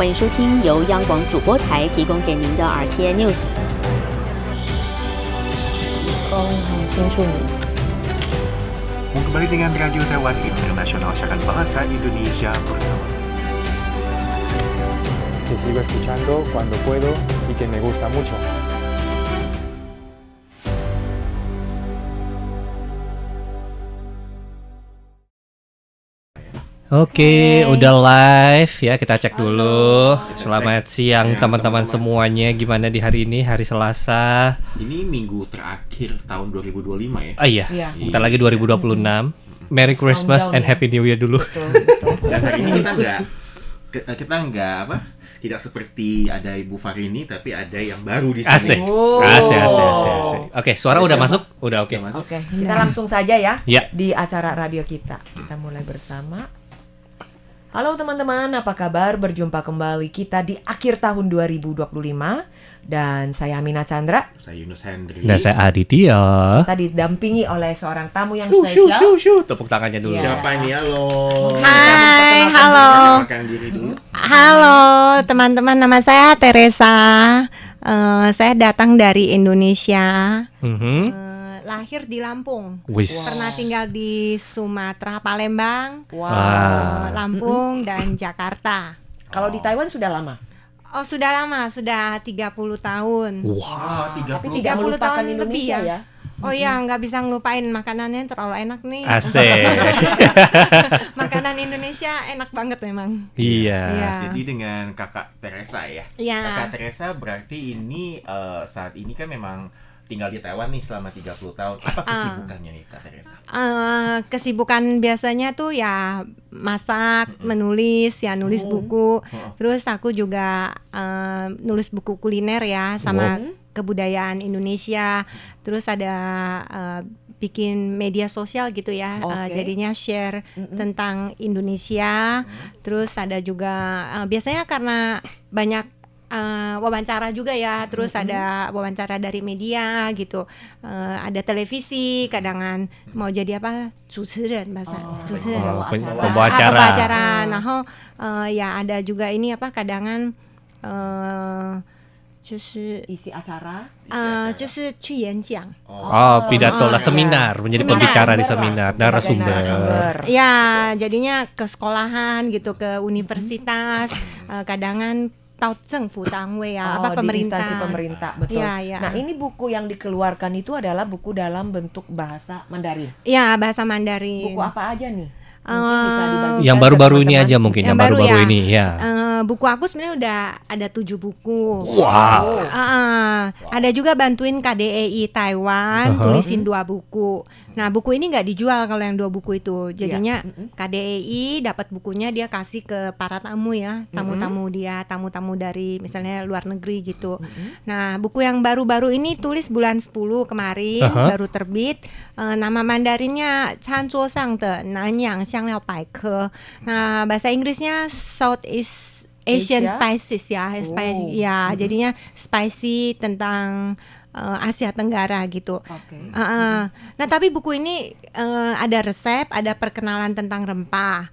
欢迎收听由央广主播台提供给您的 RTI News。很清楚你。 Kembali dengan Radio Taiwan Internasional, siaran bahasa Indonesia bersama saya. Que sigo escuchando cuando puedo y que me gusta mucho. Oke, udah live ya, kita cek dulu. Selamat siang teman-teman semuanya. Gimana di hari ini, hari Selasa? Ini minggu terakhir tahun 2025 ya. Ah iya, bentar lagi 2026. Merry Christmas and Happy New Year dulu. Betul. Dan hari ini kita nggak tidak seperti ada Ibu Farini, tapi ada yang baru di sini. Asik. Oke, suara udah masuk? Udah oke. Oke, kita langsung saja ya, Ya. di acara radio kita. Kita mulai bersama. Halo teman-teman, apa kabar? Berjumpa kembali kita di akhir tahun 2025. Dan saya Amina Chandra. Saya Yunus Hendri. Dan saya Aditya. Kita didampingi oleh seorang tamu yang spesial. Tepuk tangannya dulu. Ya. Siapa ini? Halo. Hai, halo. Perkenalkan diri dulu. Halo teman-teman, nama saya Teresa. Saya datang dari Indonesia. Lahir di Lampung. Wis. Pernah tinggal di Sumatera, Palembang, Wow. Lampung dan Jakarta. Kalau di Taiwan sudah lama. Oh, sudah lama, sudah 30 tahun. Wah, Tapi 30. tidak 30 melupakan tahun Indonesia lebih ya. Oh ya, nggak bisa ngelupain makanannya, terlalu enak nih. Asik. Makanan Indonesia enak banget memang. Iya. Iya. Jadi dengan Kakak Teresa ya. Iya. Kakak Teresa berarti ini saat ini kan memang tinggal di Taiwan nih selama 30 tahun. Apa kesibukannya nih Kak Teresa? Kesibukan biasanya tuh ya masak, menulis, ya nulis buku. Terus aku juga nulis buku kuliner ya, sama kebudayaan Indonesia. Terus ada bikin media sosial gitu ya. Jadinya share tentang Indonesia. Terus ada juga biasanya karena banyak wawancara juga ya, terus ada wawancara dari media gitu, ada televisi, kadangan mau jadi apa, 主持人 bahasa 主持人 pembawa acara. Nah, ya ada juga ini apa, kadangan 就是 Isi acara. 就是去演讲. Pidato lah, seminar, menjadi Seminar. pembicara di seminar, narasumber. Ya, jadinya ke sekolahan gitu, ke universitas, kadangan tau政府单位ya, apa Di pemerintah. instansi pemerintah, betul. Iya, iya. Nah, ini buku yang dikeluarkan itu adalah buku dalam bentuk bahasa Mandarin. Ya, bahasa Mandarin. Buku apa aja nih? Mungkin bisa dibagikan Yang ke baru-baru ini teman-teman. aja mungkin, yang Yang baru baru-baru ya. ini ya. Buku aku sebenarnya udah ada 7 buku. Wow. Ada juga bantuin KDEI Taiwan, tulisin 2 buku. Nah, buku ini nggak dijual kalau yang 2 buku itu. Jadinya KDEI dapat bukunya, dia kasih ke para tamu ya, tamu-tamu dia, tamu-tamu dari misalnya luar negeri gitu. Nah, buku yang baru-baru ini tulis bulan 10 kemarin, baru terbit. Nama Mandarinnya Chanzuo Sang de Nanyang Xiangliao Baike. Nah, bahasa Inggrisnya Southeast Asian Asia? Spices ya, spicy ya. Jadinya spicy tentang Asia Tenggara gitu. Nah, tapi buku ini ada resep, ada perkenalan tentang rempah.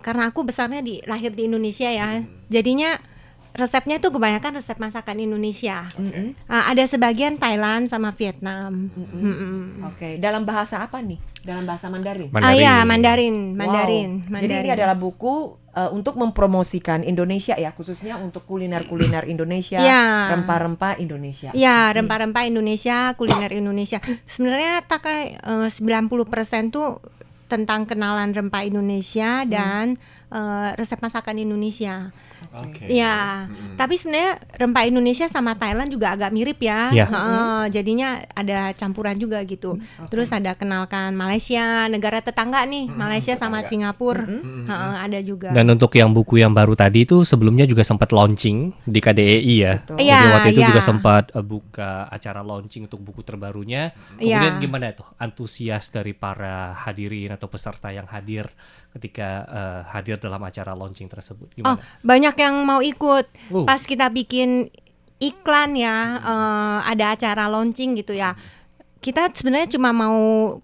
Karena aku besarnya lahir di Indonesia ya, jadinya resepnya itu kebanyakan resep masakan Indonesia. Ada sebagian Thailand sama Vietnam. Oke, dalam bahasa apa nih? Dalam bahasa Mandarin. Iya, Mandarin. Wow. Jadi ini adalah buku untuk mempromosikan Indonesia ya, khususnya untuk kuliner-kuliner Indonesia, Ya. rempah-rempah Indonesia. Ya, rempah-rempah Indonesia, kuliner Indonesia. Sebenarnya takai 90% tuh tentang kenalan rempah Indonesia dan resep masakan Indonesia. Oke. Ya, tapi sebenarnya rempah Indonesia sama Thailand juga agak mirip ya. Ya. Jadinya ada campuran juga gitu. Terus ada kenalkan Malaysia, negara tetangga nih, Malaysia sama Singapura. Ada juga. Dan untuk yang buku yang baru tadi itu sebelumnya juga sempat launching di KDEI ya. Jadi Iya, waktu itu iya. juga sempat buka acara launching untuk buku terbarunya. Kemudian Iya. gimana tuh antusias dari para hadirin atau peserta yang hadir ketika hadir dalam acara launching tersebut? Oh, Gimana? banyak yang mau ikut. Oh. Pas kita bikin iklan ya, ada acara launching gitu ya. Kita sebenarnya cuma mau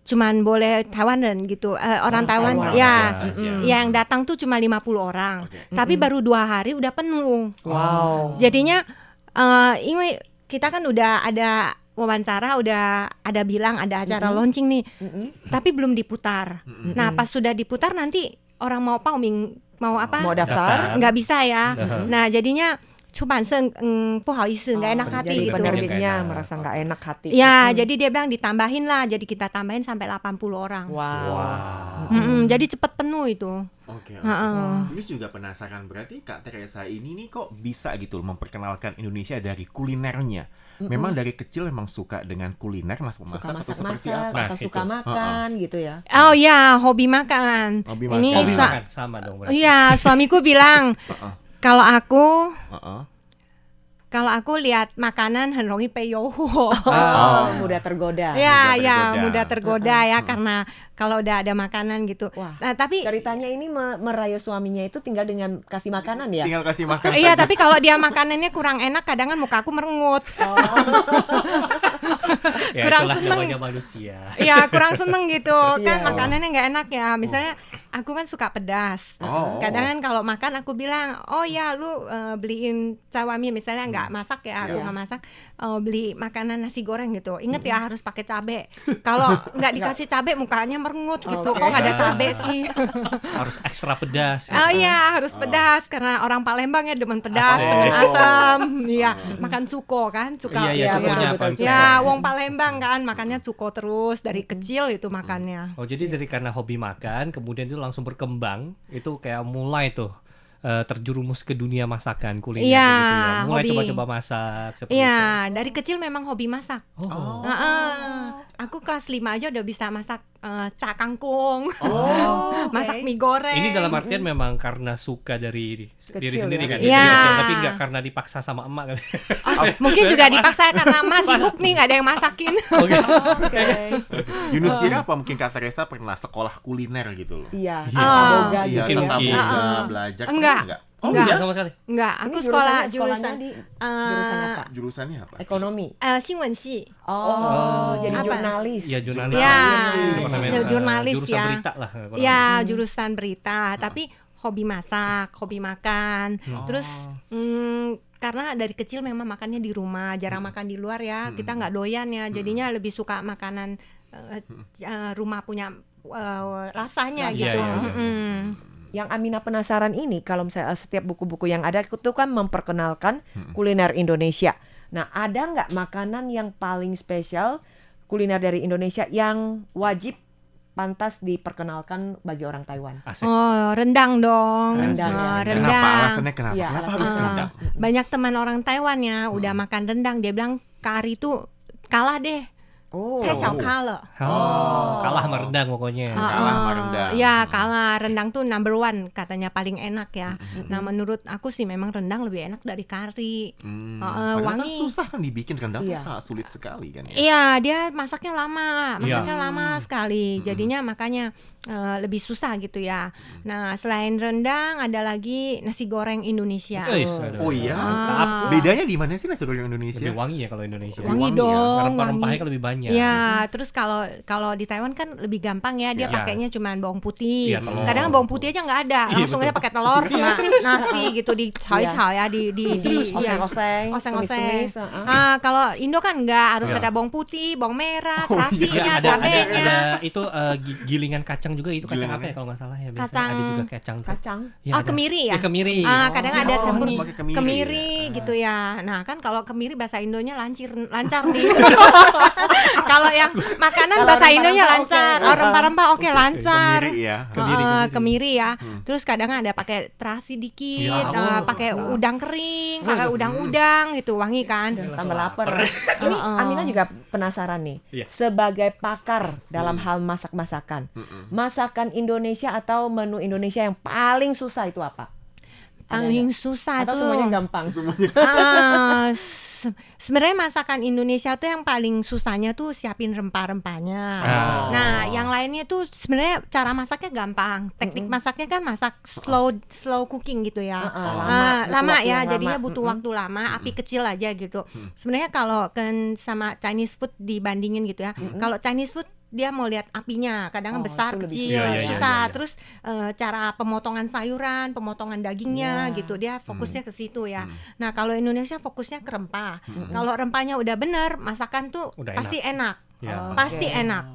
cuman boleh Taiwanan gitu. Orang Taiwan Taiwan. ya. Aja. Yang datang tuh cuma 50 orang. Oke. Tapi baru 2 hari udah penuh. Wow. Jadinya ini kita kan udah ada wawancara, udah ada bilang ada acara launching nih. Tapi belum diputar. Nah, pas sudah diputar nanti orang mau apa? Mau daftar? Nggak bisa ya. Nah, jadinya Cubansen nggak enak hati Jadi gitu. penerbitnya Enak. merasa nggak enak hati. Ya, jadi dia bilang ditambahin lah. Jadi kita tambahin sampai 80 orang. Wow. Jadi cepet penuh itu. Oke. Heeh. Ini juga penasaran, berarti Kak Teresa ini nih kok bisa gitu loh memperkenalkan Indonesia dari kulinernya. Memang dari kecil memang suka dengan kuliner, Suka masak-masak atau seperti masak-masak apa? atau Nah, suka itu. makan gitu ya. Oh ya, hobi makan. Hobi Ini makan. Hobi sa- makan sama dong berarti. Iya, suamiku bilang kalau Heeh. aku lihat makanan 很容易被诱惑. Oh, mudah tergoda. Mudah tergoda ya karena kalau udah ada makanan gitu. Wah. Nah, tapi Ceritanya ini merayu suaminya itu tinggal dengan kasih makanan ya. Tinggal kasih makan. iya, saja. tapi kalau dia makanannya kurang enak, kadang kan muka aku merengut. Ya, kurang itulah seneng. namanya manusia. Iya, kurang seneng gitu kan Iya. makanannya nggak enak ya. Misalnya aku kan suka pedas. Oh. Kadang kan kalau makan aku bilang, oh ya lu beliin cawami misalnya nggak masak ya, aku Iya. nggak masak, beli makanan nasi goreng gitu. Ingat ya harus pakai cabe. Kalau nggak dikasih cabe mukanya merengut gitu. Oke. Kok nggak ada cabe sih? Harus ekstra pedas. Oh iya harus pedas karena orang Palembang ya demen pedas, Asik. demen asam. Iya makan cuko kan, Iya, suka. iya, cukonya apa? betul. Ya, wong Palembang kan makannya cuko terus dari kecil itu makannya. Oh, jadi dari karena hobi makan, kemudian itu langsung berkembang, itu kayak mulai tuh terjerumus ke dunia masakan kuliner Iya, gitu ya. Mulai hobi. coba-coba masak seperti itu. Iya, dari kecil memang hobi masak. Oh. Aku kelas 5 aja udah bisa masak cak kangkung, Oh, masak oke. mie goreng. Ini dalam artian memang karena suka dari diri Kecil sendiri ya. kan, Iya. dari kecil, tapi nggak karena dipaksa sama emak kan. Mungkin juga dipaksa karena Mas sibuk nih nggak ada yang masakin. Oke. Yunus kira apa mungkin Kak Teresa pernah sekolah kuliner gitu loh? Iya, Iya. boga Iya, gitu tetap ya. muda, belajar. Enggak. Pernah Oh, Enggak. enggak sama sekali. Enggak, aku Ini sekolah sekolahnya jurusan di jurusan apa? Jurusannya apa? Ekonomi. Xinwenxi. Oh, jadi Apa? jurnalis. Iya, jurnalis. Ya, Jurnalis jurnalis ya. berita lah. kurang Ya, jurusan berita, tapi hobi masak, hobi makan. Terus karena dari kecil memang makannya di rumah, jarang makan di luar ya. Kita nggak doyan ya, jadinya lebih suka makanan rumah punya rasanya Iya, gitu. iya, iya. Yang Amina penasaran ini, kalau misalnya setiap buku-buku yang ada itu kan memperkenalkan kuliner Indonesia. Nah, ada nggak makanan yang paling spesial kuliner dari Indonesia yang wajib pantas diperkenalkan bagi orang Taiwan? Asik. Oh, rendang dong. Rendang, ya. Kenapa? Rendang. Alasannya kenapa? Iya, Kenapa alasannya harus kenapa? rendang? Banyak teman orang Taiwan ya udah makan rendang, dia bilang kari tuh kalah deh. Oh, Saya xiao kalah. Kalah sama rendang pokoknya. Kalah sama rendang. Ya kalah, rendang tuh number one katanya paling enak ya. Nah menurut aku sih memang rendang lebih enak dari kari. Padahal kan wangi. susah kan dibikin rendang Iya. tuh sangat sulit sekali kan ya. Iya dia masaknya lama sekali. Hmm. Jadinya makanya lebih susah gitu ya. Nah selain rendang ada lagi nasi goreng Indonesia. Aduh. Oh iya. Mantap. Bedanya di mana sih nasi goreng Indonesia? Lebih wangi ya kalau Indonesia. Wangi wangi ya. dong, Rempah-rempahnya wangi. kan lebih banyak. Iya, terus kalau di Taiwan kan lebih gampang ya, dia Iya. pakainya cuma bawang putih. Iya, telur. Kadang bawang putih aja nggak ada, Iya, langsung betul. aja pakai telur sama nasi gitu di cai-cai ya di iya. oseng-oseng, Oseng-oseng. tumis-tumis, Kalau Indo kan nggak harus Iya. ada bawang putih, bawang merah, Oh, iya. Iya, terasinya, ada cabenya. itu gilingan kacang juga, itu kacang apa ya kalau nggak salah ya, biasanya Kacang. ada juga kacang tuh. kacang. Ya, ada. Kemiri ya? Ya, kemiri. Kadang ada Oh, campur pakai kemiri kemiri ya. gitu ya. Nah kan kalau kemiri bahasa Indonya lancar nih. Kalau yang makanan Kalau bahasa rempah-rempah Indonya oke. lancar, rempah-rempah oke lancar. Kemiri ya. Kemiri ya. Terus kadang ada pakai terasi dikit, Ya, pakai udang kering, pakai udang-udang gitu, wangi kan. Tambah lapar. Ini Amina juga penasaran nih. Iya. Sebagai pakar dalam hal masak-masakan, masakan Indonesia atau menu Indonesia yang paling susah itu apa? Paling susah Atau tuh. semuanya gampang? Sebenarnya masakan Indonesia tuh yang paling susahnya tuh siapin rempah-rempahnya. Nah, yang lainnya tuh sebenarnya cara masaknya gampang. Teknik masaknya kan masak slow cooking gitu ya. Lama waktu ya, yang jadinya lama. butuh waktu lama, api kecil aja gitu. Sebenarnya kalau kan sama Chinese food dibandingin gitu ya. Kalau Chinese food dia mau lihat apinya, kadang Oh, besar, itu lebih kecil, susah. Iya, susah. iya. Terus cara pemotongan sayuran, pemotongan dagingnya Iya. gitu, dia fokusnya ke situ ya. Nah kalau Indonesia fokusnya ke rempah. Kalau rempahnya udah bener, masakan tuh Udah pasti enak, Ya. pasti Oke. enak.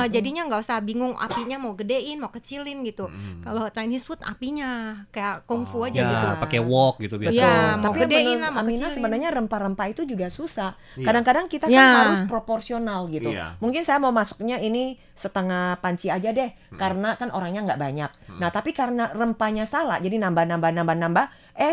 Jadinya nggak usah bingung apinya mau gedein, mau kecilin gitu. Kalau Chinese food apinya kayak kungfu aja Ya, gitu. pakai wok gitu biasa. Iya, mau Tapi gedein menurut lah, mau Amina kecilin. sebenarnya rempah-rempah itu juga susah. Iya. Kadang-kadang kita kan Ya. harus proporsional gitu. Iya. Mungkin saya mau masuknya ini setengah panci aja deh, karena kan orangnya nggak banyak. Nah, tapi karena rempahnya salah, jadi nambah,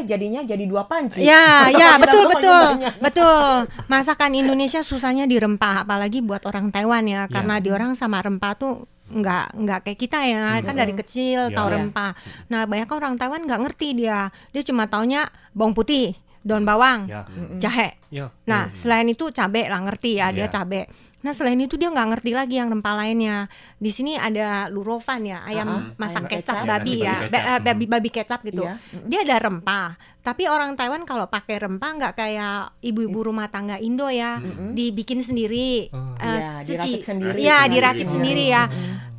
jadinya jadi 2 panci. Ya, ya, Kita betul, rempahnya betul, banyak. betul. Masakan Indonesia susahnya di rempah, apalagi buat orang Taiwan ya, karena di orang sama rempah tuh nggak kayak kita ya, kan dari kecil tahu Ya. rempah. Nah, banyak orang Taiwan nggak ngerti dia cuma taunya bawang putih, daun bawang, Ya. jahe. Ya. Nah, selain itu cabe lah ngerti ya, dia Iya. cabe. Nah, selain itu dia nggak ngerti lagi yang rempah lainnya. Di sini ada lurofan ya, ayam masak ayam kecap kecap. babi Ya, ya, nasi babi kecap. babi kecap gitu. Iya. Dia ada rempah. Tapi orang Taiwan kalau pakai rempah nggak kayak ibu-ibu rumah tangga Indo ya, dibikin sendiri, Iya, cuci, diracik sendiri. ya Sendiri. diracik sendiri ya.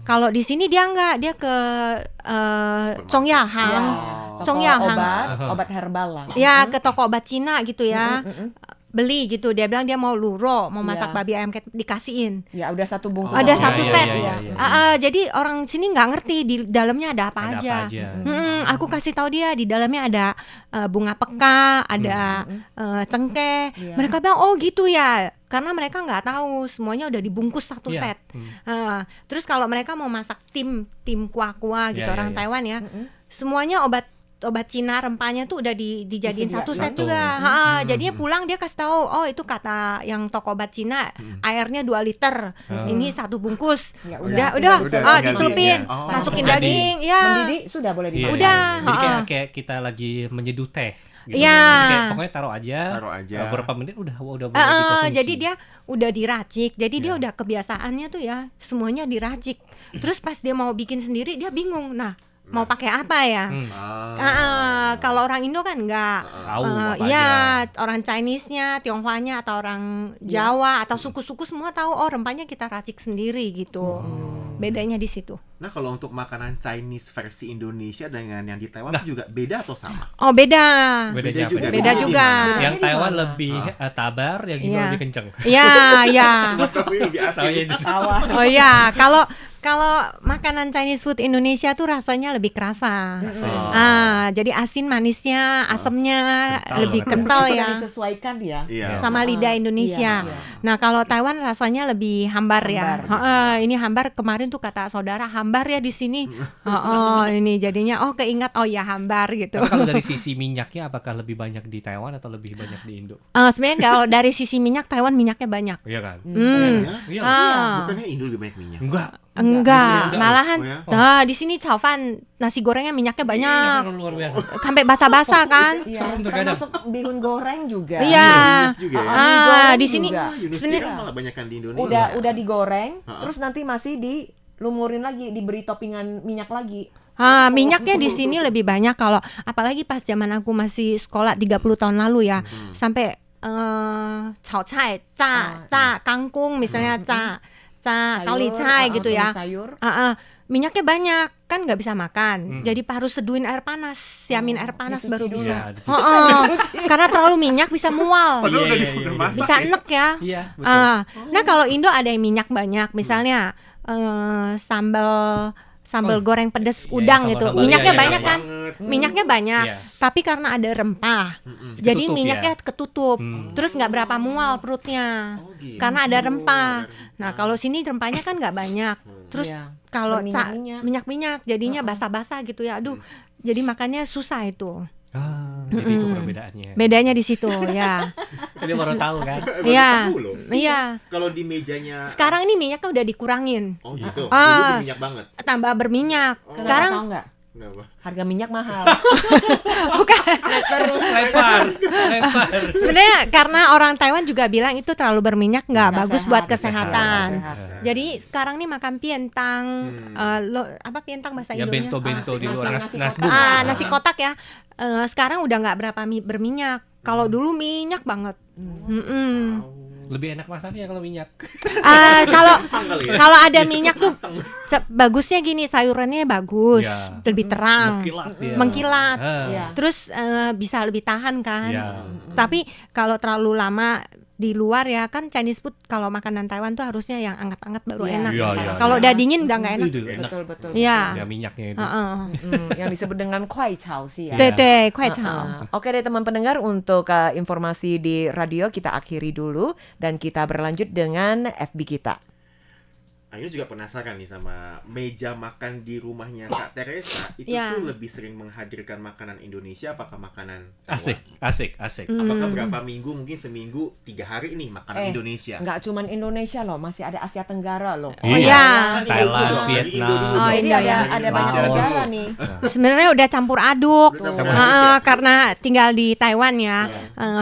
Kalau di sini dia nggak, dia ke Chongyahang, Toko Chongyahang. obat herbal lah. Ya ke toko obat Cina gitu ya, beli gitu. Dia bilang dia mau luro, mau masak Iya. babi ayam dikasihin. Ya udah satu bungkus. Ada iya, satu iya, set. iya, iya. Jadi orang sini nggak ngerti di dalamnya ada apa Ada aja. apa aja. Aku kasih tahu dia di dalamnya ada bunga peka, ada cengkeh. Iya. Mereka bilang oh gitu ya, karena mereka nggak tahu semuanya udah dibungkus satu Iya. set. Terus kalau mereka mau masak tim kuah-kuah gitu Iya, orang iya. Taiwan ya, semuanya obat Cina rempahnya tuh udah dijadiin Disediain. satu set Satu. juga. Jadinya pulang dia kasih tahu, oh itu kata yang toko obat Cina, airnya 2 liter, ini satu bungkus. Ya udah, tinggal dicelupin, dicelupin. Oh. masukin Jadi- daging, ya. Mendidih sudah boleh Iya, dimakan. Udah, iya. Jadi kayak kita lagi menyeduh teh. Gitu. Iya. Jadi kayak pokoknya taruh aja. Beberapa menit udah boleh dikonsumsi. Jadi dia udah diracik, jadi dia udah kebiasaannya tuh ya semuanya diracik. Terus pas dia mau bikin sendiri dia bingung, nah mau pakai apa ya? Kalau orang Indo kan nggak, Tahu apa ya aja. orang Chinese-nya, Tionghoa-nya atau orang Jawa atau suku-suku semua tahu oh rempahnya kita racik sendiri gitu. Bedanya di situ. Nah, kalau untuk makanan Chinese versi Indonesia dengan yang di Taiwan itu juga beda atau sama? Oh beda. Bedanya apa? juga. Beda juga. Yang Bedanya Taiwan di mana? lebih tabar, yang Indo Iya. lebih kenceng. Ya, ya. Tapi lebih Tahu ya, asin. Tawar. Oh ya, kalau makanan Chinese food Indonesia tuh rasanya lebih kerasa. Jadi asin manisnya, asemnya Kental lebih banget. kental Sudah ya. disesuaikan ya. Iya. Sama lidah Indonesia. Iya. Nah, kalau Taiwan rasanya lebih hambar ya. Hambar. Ini hambar kemarin tuh kata saudara hambar ya di sini. Ini jadinya keingat oh ya hambar gitu. Tapi kalau dari sisi minyaknya apakah lebih banyak di Taiwan atau lebih banyak di Indo? Sebenarnya kalau dari sisi minyak Taiwan minyaknya banyak. Iya kan? Iya. Ah. Bukannya Indo lebih banyak minyak? Enggak. Enggak, Enggak. malahan Oh ya? nah di sini caofan nasi gorengnya minyaknya banyak. Iya, luar biasa. Sampai basah-basah kan? Iya, Serem terkadang. termasuk bihun goreng juga. Iya. Minyak juga ya? Mie goreng Di sini juga. Yunus sebenarnya- kira malah banyakan di Indonesia. Udah digoreng, terus nanti masih dilumurin lagi, diberi toppingan minyak lagi. Minyaknya di sini lebih banyak kalau apalagi pas zaman aku masih sekolah 30 tahun lalu ya. Sampai cao cai, kangkung misalnya Sayur, kaoli cai gitu ya. Sayur. Minyaknya banyak kan nggak bisa makan. Jadi harus seduhin air panas, siamin air panas dicuci baru dulu. bisa. Iya, dicuci. Karena terlalu minyak bisa mual. Padahal udah, Iya, udah iya. masak Bisa ya. enek ya. Iya, betul. Nah kalau Indo ada yang minyak banyak, misalnya sambal goreng pedes Iya, udang sambal- gitu, sambal, minyaknya iya, iya, banyak iya. kan, minyaknya banyak, Iya. tapi karena ada rempah, jadi Ketutup minyaknya ya? ketutup, terus nggak berapa mual perutnya, Oh, gitu. karena ada rempah. Nah kalau sini rempahnya kan nggak banyak, terus Iya. kalau Berminyak-minyak. minyak jadinya basah-basah gitu ya, aduh, jadi makannya susah itu. Jadi itu perbedaannya. Bedanya di situ ya. Dia baru tahu kan? Baru Iya, tahu loh. iya. Kalau di mejanya Sekarang ini minyaknya udah dikurangin, Oh gitu. Ah. Dulu minyak banget. tambah berminyak. Kenapa Sekarang tahu nggak? Kenapa? Harga minyak mahal. Lempar. sebenarnya karena orang Taiwan juga bilang itu terlalu berminyak nggak Nggak bagus sehat, buat nggak kesehatan. sehat. Jadi sekarang nih makan pientang, apa pientang bahasa Ya Indonesia? bento-bento di luar nasi nasbuk. Nasi kotak ya. Sekarang udah nggak berapa berminyak. Kalau dulu minyak banget. Lebih enak masaknya kalau minyak. Kalau ada minyak tuh bagusnya gini, sayurannya bagus, Ya. lebih terang, Mengkilat dia. mengkilat. Ya. Terus bisa lebih tahan kan. Ya. Tapi kalau terlalu lama di luar ya kan, Chinese food kalau makanan Taiwan tuh harusnya yang anget-anget baru Iya. enak. Iya, iya. Kalau udah dingin udah nggak enak. Itu enak. Betul. Iya. Ya minyaknya itu. Heeh. Yang disebut dengan kuai cao sih ya. Iya. Tete, kuai cao. Oke deh teman pendengar, untuk informasi di radio kita akhiri dulu dan kita berlanjut dengan FB kita. Ini juga penasaran nih sama meja makan di rumahnya Kak Teresa. Itu Ya. tuh lebih sering menghadirkan makanan Indonesia apakah makanan Asik, asik. Apakah berapa minggu, mungkin seminggu 3 hari nih makanan Indonesia? Nggak cuman Indonesia loh, masih ada Asia Tenggara loh. Iya. Iya. Thailand, Dari Indo Vietnam. dulu dong. Oh, Jadi Indo ya. ada banyak Laos. negara nih. Sebenarnya udah campur aduk. Udah campur Heeh, aduk ya? karena tinggal di Taiwan ya.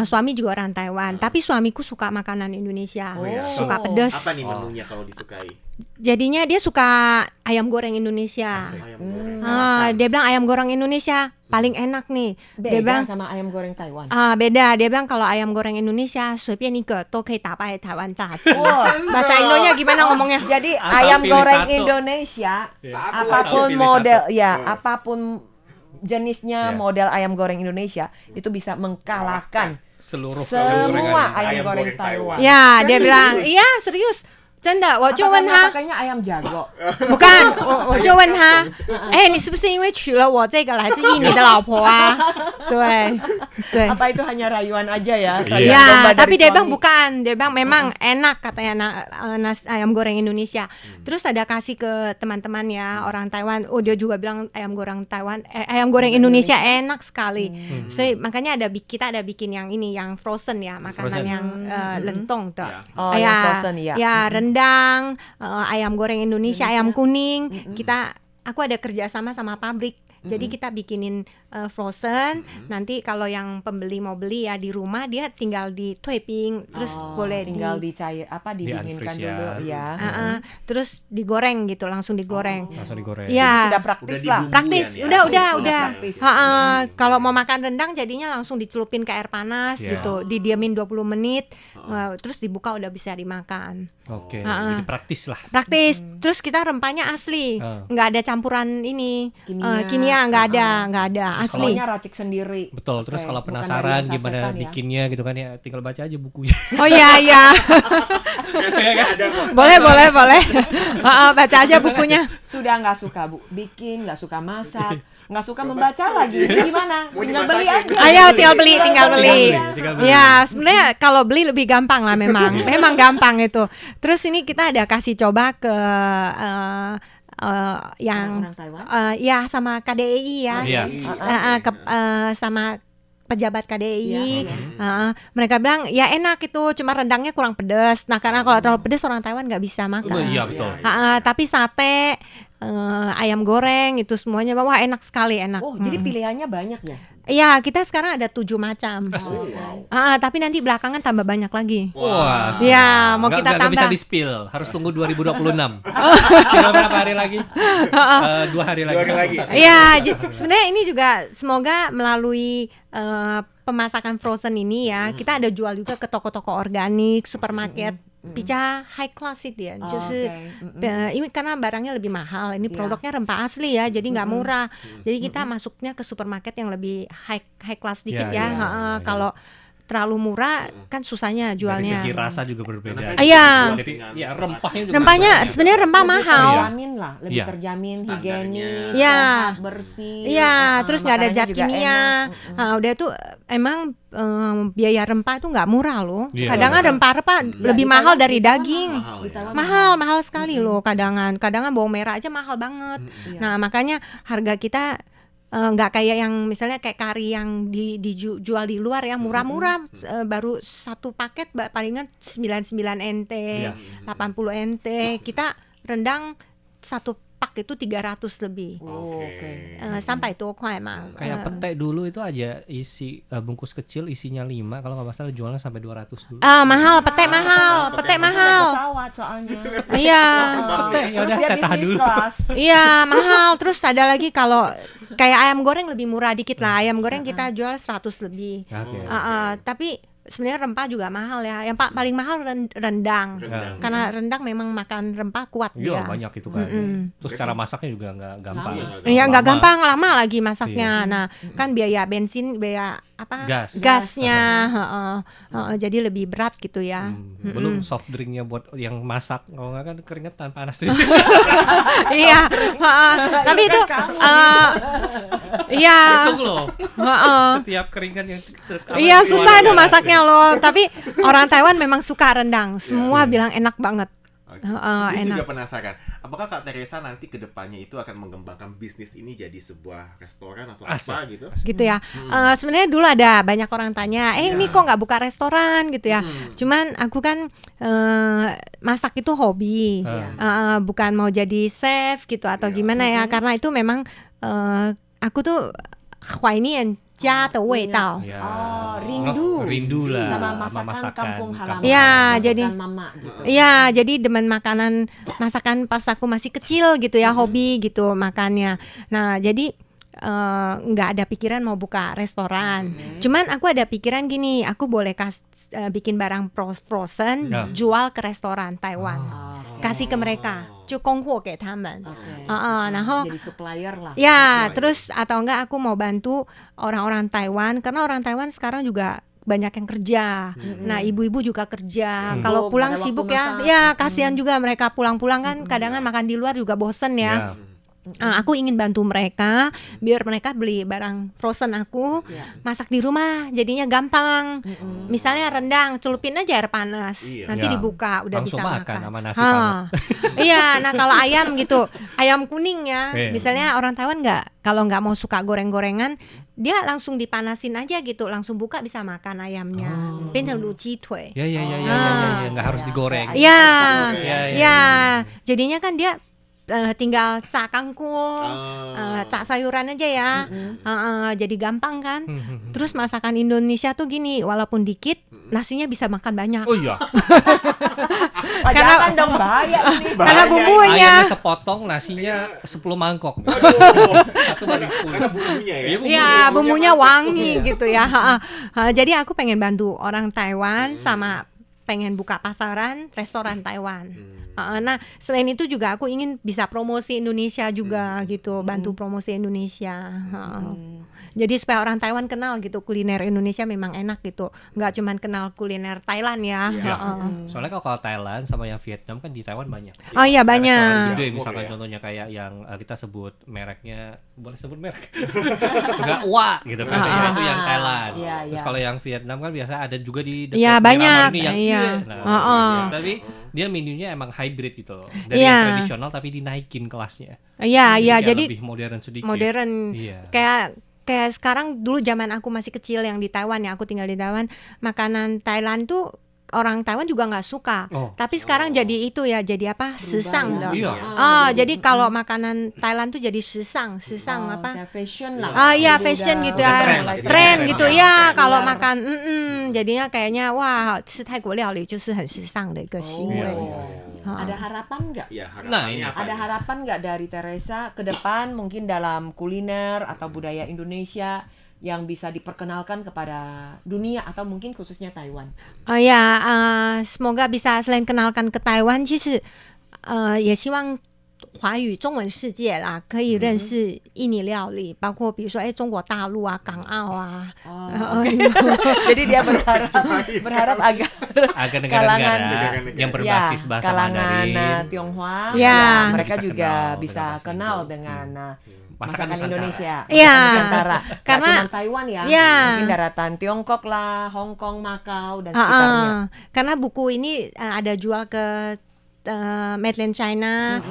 Suami juga orang Taiwan, tapi suamiku suka makanan Indonesia. Oh, iya. Suka pedas. Apa nih menunya kalau disukai? Jadinya dia suka ayam goreng Indonesia. Ayam goreng. Dia bilang ayam goreng Indonesia paling enak nih. Dia Beda bilang sama ayam goreng Taiwan. beda. Dia bilang kalau ayam goreng Indonesia, 随便一个都可以打败台湾炸鸡. Wah. Bahasa Indonya gimana ngomongnya? Jadi Asal ayam pilih goreng satu. Indonesia, Satu, apapun pilih model, satu. ya apapun jenisnya Ya. model ayam goreng Indonesia itu bisa mengalahkan Seluruh semua ayam Ayam goreng goreng Taiwan. Ya, dia bilang, iya serius. 真的，我就问 Apakah 他， pakainya ayam jago? 不干，我就问他，哎，你是不是因为娶了我这个来自印尼的老婆啊？对对。 Apa itu hanya rayuan aja ya? Iya. Rayuan Ya, domba dari tapi dia bilang suami? bukan. Dia bilang memang enak katanya ayam goreng Indonesia. Terus ada kasih ke teman-teman ya orang Taiwan. Oh, dia juga bilang ayam goreng Taiwan, ayam goreng Indonesia enak sekali. So makanya kita ada bikin yang ini, yang frozen ya, makanan Frozen. yang lentong tuh. Ya. Oh, yang frozen ya. Ya, rendang, ayam goreng Indonesia, ayam kuning. Aku ada kerjasama sama pabrik. Jadi kita bikinin frozen. Nanti kalau yang pembeli mau beli ya di rumah, dia tinggal di tuiping, terus boleh tinggal dicair didinginkan Di-unfreeze dulu ya. ya. terus digoreng gitu, langsung digoreng. Langsung digoreng. Ya, Sudah praktis Udah lah. dibumbuin praktis. ya? Udah. praktis. Kalau mau makan rendang jadinya langsung dicelupin ke air panas Ya. gitu, didiamin 20 menit, terus dibuka udah bisa dimakan. Oke, jadi praktis lah. Praktis. Terus kita rempahnya asli, nggak ada campuran ini Kimia. nggak ada, asli. Semuanya racik sendiri. Betul, terus Oke, kalau bukan penasaran dari yang gimana sasetan ya. bikinnya gitu kan ya, tinggal baca aja bukunya. Oh iya. boleh. Baca aja bukunya. Sudah nggak suka bikin, nggak suka masak, nggak suka membaca lagi. Gimana? Tinggal beli aja. Ayo tinggal beli. Tinggal beli. Ya, sebenarnya kalau beli lebih gampang lah memang. Memang gampang itu. Terus ini kita ada kasih coba ke yang Orang Taiwan. ya sama KDI ya. Iya. Sama pejabat KDI. Mereka bilang ya enak itu, cuma rendangnya kurang pedas. Nah, karena kalau terlalu pedas orang Taiwan nggak bisa makan. Iya, betul. Tapi sate, ayam goreng itu semuanya wah enak sekali, enak. Oh, jadi pilihannya banyak ya? Iya, kita sekarang ada 7 macam. Tapi nanti belakangan tambah banyak lagi. Wah, Ya, mau kita nggak bisa tambah. di-spill, harus tunggu 2026. Tinggal berapa hari lagi? 2 hari lagi. 2 hari lagi. Iya, sebenarnya ini juga semoga melalui pemasakan frozen ini ya, kita ada jual juga ke toko-toko organik, supermarket. 比较 high class 一点，就是因为 karena barangnya lebih mahal, ini produknya rempah asli ya, jadi nggak murah. Jadi kita masuknya ke supermarket yang lebih high class dikit Ya, ya. Kalau terlalu murah kan susahnya Dari jualnya. segi rasa juga berbeda. Iya. Jadi ya rempahnya juga Rempahnya berbeda. sebenarnya rempah mahal. Terjamin lah, lebih Iya. terjamin, Standarnya. higienis, Iya. sehat, bersih. Iya, terus nggak ada makanannya zat juga kimia. enak. Udah tuh emang biaya rempah itu nggak murah loh. Iya. Kadangan rempah-rempah lebih di mahal Taiwan dari juga daging. Mahal Di ya. Taiwan Mahal sekali loh kadangan bawang merah aja mahal banget. Iya. Nah makanya harga kita nggak kayak yang misalnya kayak kari yang dijual di luar ya murah-murah, baru satu paket palingan 99 NT, Iya. 80 NT. Kita rendang satu pak itu 300 lebih. Oh, oke. Sampai tuh kuai mah. Kayak pete dulu itu aja isi bungkus kecil isinya 5, kalau nggak masalah jualnya sampai 200 dulu. Mahal, pete mahal. Pesawat soalnya. Iya. Pete ya udah Terus dia saya tahan bisnis dulu. kelas. Iya, mahal. Terus ada lagi kalau kayak ayam goreng lebih murah dikit lah. Ayam goreng kita jual 100 lebih. Oke. Tapi sebenarnya rempah juga mahal ya. Yang paling mahal rendang. Rendang. Karena rendang memang makan rempah kuat Iya dia. banyak itu kan. Terus cara masaknya juga nggak gampang. Iya nggak Lama. gampang, lama lagi masaknya. Nah kan biaya bensin, biaya apa Gas. gasnya, jadi lebih berat gitu ya. Belum soft drinknya buat yang masak, kalau nggak kan keringetan panas. Iya, tapi itu iya. Hitung loh. Setiap keringat yang Iya susah itu masaknya loh. Tapi orang Taiwan memang suka rendang. Semua bilang enak banget. Oke. Terus Enak. juga penasaran, apakah Kak Teresa nanti ke depannya itu akan mengembangkan bisnis ini jadi sebuah restoran atau Asik. apa gitu? Gitu ya. Sebenarnya dulu ada banyak orang tanya, ini kok nggak buka restoran gitu ya. Cuman aku kan masak itu hobi, bukan mau jadi chef gitu atau gimana ya. Karena itu memang aku tuh 怀念家的味道。 Ya. Rindu lah sama sama masakan kampung halaman. Iya, masakan jadi- mama gitu. Iya, jadi demen makanan masakan pas aku masih kecil gitu ya, hobi gitu makannya. Nah, jadi nggak ada pikiran mau buka restoran. Cuman aku ada pikiran gini, aku boleh bikin barang frozen, Ya. jual ke restoran Taiwan, kasih ke mereka, 就供货给他们。 Oke. 然后 Jadi supplier lah. ya, terus atau enggak aku mau bantu orang-orang Taiwan karena orang Taiwan sekarang juga banyak yang kerja. Nah, ibu-ibu juga kerja. Kalau Belum pulang ada waktu sibuk masak. ya kasihan juga mereka pulang-pulang kan kadang makan di luar juga bosen ya. Aku ingin bantu mereka biar mereka beli barang frozen aku, masak di rumah jadinya gampang. Misalnya rendang, celupin aja air panas, Iya. nanti Ya. dibuka udah Langsung bisa makan makan. sama nasi hangat. Iya, nah kalau ayam gitu, ayam kuning ya, Iya. misalnya orang Taiwan kalau nggak mau suka goreng-gorengan, dia langsung dipanasin aja gitu, langsung buka bisa makan ayamnya. 变成卤鸡腿。 Ya, nggak harus digoreng. Ya, Ya, ya, jadinya kan dia tinggal cak kangkung, cak sayuran aja ya, jadi gampang kan. Terus masakan Indonesia tuh gini, walaupun dikit, nasinya bisa makan banyak. Oh iya, Jangan dong bahaya ini. Karena bumbunya, ayamnya sepotong, nasinya 10 mangkok. Satu banding 10. Karena bumbunya ya. ya bumbunya wangi gitu ya. Jadi aku pengen bantu orang Taiwan sama pengen buka pasaran restoran Taiwan. Nah selain itu juga aku ingin bisa promosi Indonesia juga gitu, bantu promosi Indonesia. Jadi supaya orang Taiwan kenal gitu kuliner Indonesia memang enak gitu, nggak cuman kenal kuliner Thailand ya. Soalnya kalau Thailand sama yang Vietnam kan di Taiwan banyak. Oh iya Restoran banyak. gede, Ya, misalkan ya. contohnya kayak yang kita sebut mereknya, boleh sebut merek? Misalnya Wah gitu kan, ya, itu yang Thailand. Iya, Terus iya. kalau yang Vietnam kan biasa ada juga di dekat Iya, Miramar banyak, ini yang iya. Nah, tapi dia menunya emang hybrid gitu loh. Dari Iya. yang tradisional tapi dinaikin kelasnya. Iya, iya. kayak Jadi lebih modern sedikit. modern. Iya. Kayak sekarang dulu zaman aku masih kecil yang di Taiwan ya, aku tinggal di Taiwan, makanan Thailand tuh orang Taiwan juga nggak suka. Oh. Tapi sekarang jadi itu ya, jadi apa? Sesang dong. Iya. Jadi kalau makanan Thailand tuh jadi sesang apa? Kayak fashion lah. Iya Jadi fashion udah- gitu udah ya, tren lah, tren tren. gitu Iya. ya. Kalau Populer. makan, jadinya kayaknya wah, 吃泰国料理就是很时尚的一个行为。 Ada harapan nggak? Ya, Nah, ini harapannya apa Ada nih? harapan nggak dari Teresa ke depan mungkin dalam kuliner atau budaya Indonesia yang bisa diperkenalkan kepada dunia atau mungkin khususnya Taiwan? Semoga bisa selain kenalkan ke Taiwan，其实也希望华语中文世界啦，可以认识印尼料理，包括比如说中国大陆啊、港澳啊。 Jadi dia berharap agar Agak negara-negara Kalangan- yang berbasis bahasa kalangan Mandarin. Tionghoa, Ya. mereka Bisa juga kenal bisa dengan bahasa kenal Indo. dengan Masakan masakan Nusantara. Indonesia, Iya. masakan Nusantara. Nggak Karena- cuma Taiwan ya, Ya. mungkin daratan Tiongkok lah, Hong Kong, Makau dan sekitarnya. Karena buku ini ada jual ke Mainland China,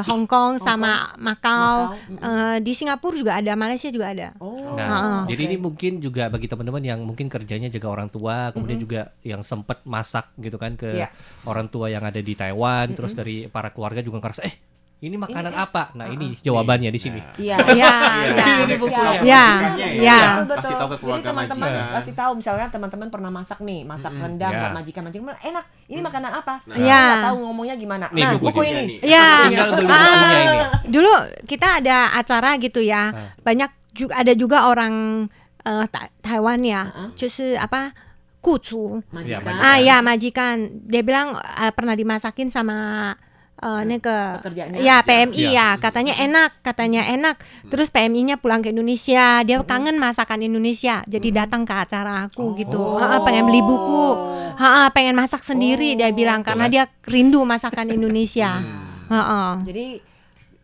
Hong Kong sama Macau. Di Singapura juga ada, Malaysia juga ada. Oh, Nah, oke. jadi ini mungkin juga bagi teman-teman yang mungkin kerjanya jaga orang tua, kemudian juga yang sempet masak gitu kan ke Iya. orang tua yang ada di Taiwan, terus dari para keluarga juga ngerasa, ini makanan Ini apa? Nah, ini jawabannya di sini. Iya. Iya, Ini bukunya. Ya, ya. Kasih tahu ke keluarga Jadi teman-teman majikan. kasih tahu misalnya teman-teman pernah masak nih, masak rendang Ya. buat majikan-majikan enak. Ini makanan apa? Nah. Ya. Nggak tahu ngomongnya gimana. Nih, Nah, bukunya buku ini. nih. Ya. Tinggal beli bukunya ini. Dulu kita ada acara gitu ya, banyak juga ada juga orang Taiwan ya, 就是apa kucu. Ya, Majikan. Majikan. Dia bilang pernah dimasakin Dia bilang pernah dimasakin sama Pekerjaannya. ya PMI Iya. ya, katanya enak. Terus PMI-nya pulang ke Indonesia, dia kangen masakan Indonesia, jadi datang ke acara aku gitu. Pengen beli buku, pengen masak sendiri dia bilang karena dia rindu masakan Indonesia. Jadi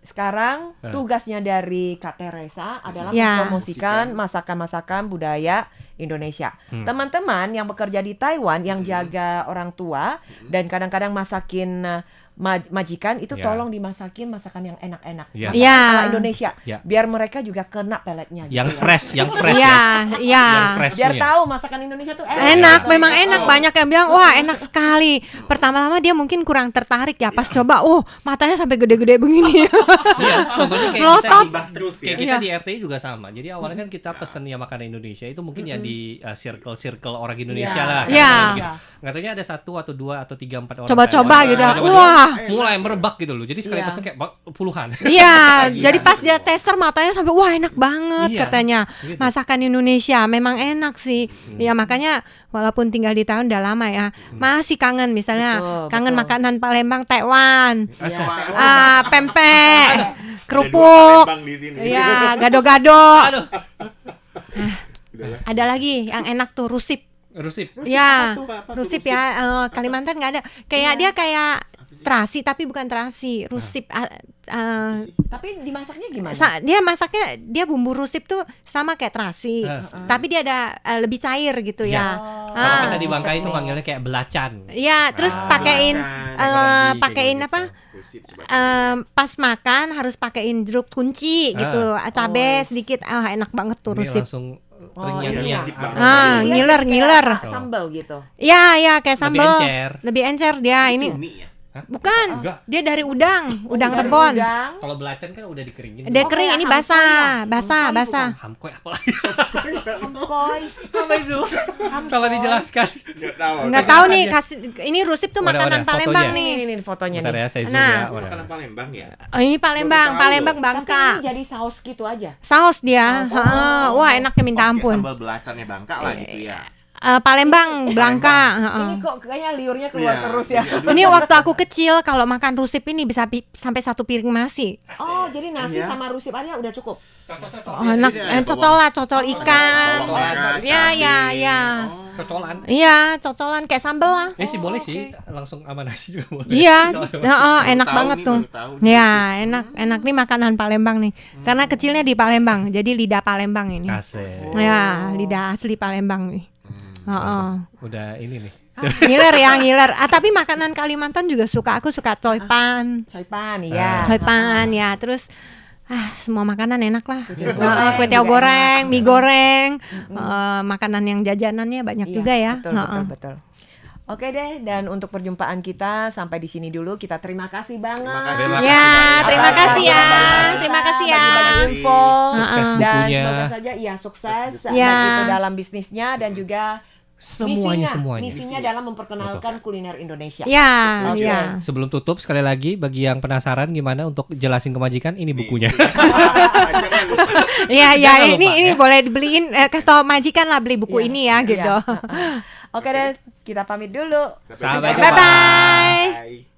sekarang tugasnya dari Kak Teresa adalah Ya. mempromosikan masakan-masakan budaya Indonesia. Teman-teman yang bekerja di Taiwan yang jaga orang tua dan kadang-kadang masakin majikan itu Ya. tolong dimasakin masakan yang enak-enak. Ya. Masakan Ya. ala Indonesia. Ya. Biar mereka juga kena peletnya gitu Yang ya. fresh ya. Iya, iya. Yang fresh Biar punya. tahu masakan Indonesia tuh Enak, memang enak. Banyak yang bilang, wah enak sekali. Pertama-tama dia mungkin kurang tertarik ya. Pas coba, matanya sampai gede-gede begini. Iya, contohnya kayak Melotot. kita Timbah terus ya. kayak kita di RTI juga sama. Jadi awalnya kan kita pesen ya makanan Indonesia itu mungkin ya di circle orang Indonesia Iya. lah. Iya. Nggak taunya ada 1 atau 2 atau 3 4 orang. Coba-coba Taiwan. gitu. Coba-coba. Wah. Mulai merebak gitu loh. Jadi sekali Iya. pesen kayak puluhan. Iya, jadi pas dia tester matanya sampai wah enak banget Iya, katanya. gitu. Masakan Indonesia memang enak sih. Ya makanya walaupun tinggal di Taiwan udah lama ya, masih kangen misalnya Betul, kangen betul. makanan Palembang Taiwan. Asa. Pempek, kerupuk. Iya, gado-gado. Aduh, Ada lagi yang enak tuh rusip. rusip. Ya, rusip ya. Kalimantan nggak ada. Kayak dia kayak terasi tapi bukan terasi, rusip. Tapi dimasaknya gimana? Dia masaknya dia bumbu rusip tuh sama kayak terasi, tapi dia ada lebih cair gitu ya. Kalau kita di Bangka itu manggilnya kayak belacan. Iya, terus pakein pakein apa? Pas makan harus pakein jeruk kunci gitu, cabe sedikit. Enak banget tuh Ini rusip. langsung Oh, terngiang-ngiang. Jadi dia ngiler kayak ngiler. Sambal gitu. Iya, kayak Lebih sambal. encer. Lebih encer dia ini. Bukan. Enggak. Dia dari udang Dari rebon. udang. Kalau belacan kan udah dikeringin. Dia kering, kayak ini hamkoy ya? basah. Hamkoy apa lagi? Hamkoy. Apa itu? Kalau dijelaskan. Nggak tahu nih, kasih ini rusip tuh Udah, makanan udah, Palembang fotonya. nih. Ini fotonya Bentar nih. ya, saya zoom Nah. ya. Udah. Makanan Palembang ya. Oh, ini Palembang Tapi Bangka. ini jadi saus gitu aja. Saus dia. Wah, enaknya minta ampun. Sambal belacannya Bangka lah gitu ya. Palembang, Bangka. Ini kok kayaknya liurnya keluar Iya. terus ya. Ini waktu aku kecil kalau makan rusip ini bisa sampai 1 piring nasi. Oh, jadi nasi Iya. sama rusip aja udah cukup. Oh, enak. Cocol ikan. Ya. Cocolan. Iya, cocolan kayak sambel lah. Sih boleh sih, langsung sama nasi juga boleh. Iya, enak tahu banget nih, tuh. baru tahu nih. Ya, enak nih makanan Palembang nih. Karena kecilnya di Palembang, jadi lidah Palembang ini. Asik. Ya, lidah asli Palembang nih. Udah ini nih. Ngiler. Tapi makanan Kalimantan juga suka. Aku suka coipan. Coipan, ya. Coipan ya. Terus semua makanan enak lah. Kue tiaw goreng, mie goreng, makanan yang jajanannya banyak Iya, juga ya. Betul. Oke deh, dan untuk perjumpaan kita sampai di sini dulu. Kita terima kasih banget. Terima kasih ya. Atas Terima kasih ya. bagi-bagi info. Sukses Dan bukunya. semoga saja sukses Ya. baik itu dalam bisnisnya dan juga Semuanya. misinya dalam memperkenalkan kuliner Indonesia. Ya, Oke. ya. Sebelum tutup sekali lagi bagi yang penasaran gimana untuk jelasin ke majikan ini bukunya. Iya, Jangan lupa, ini ya. boleh dibeliin, kasih tau majikan lah beli buku Iya, ini ya gitu. iya. Oke deh, kita pamit dulu. Sampai Bye bye. Bye.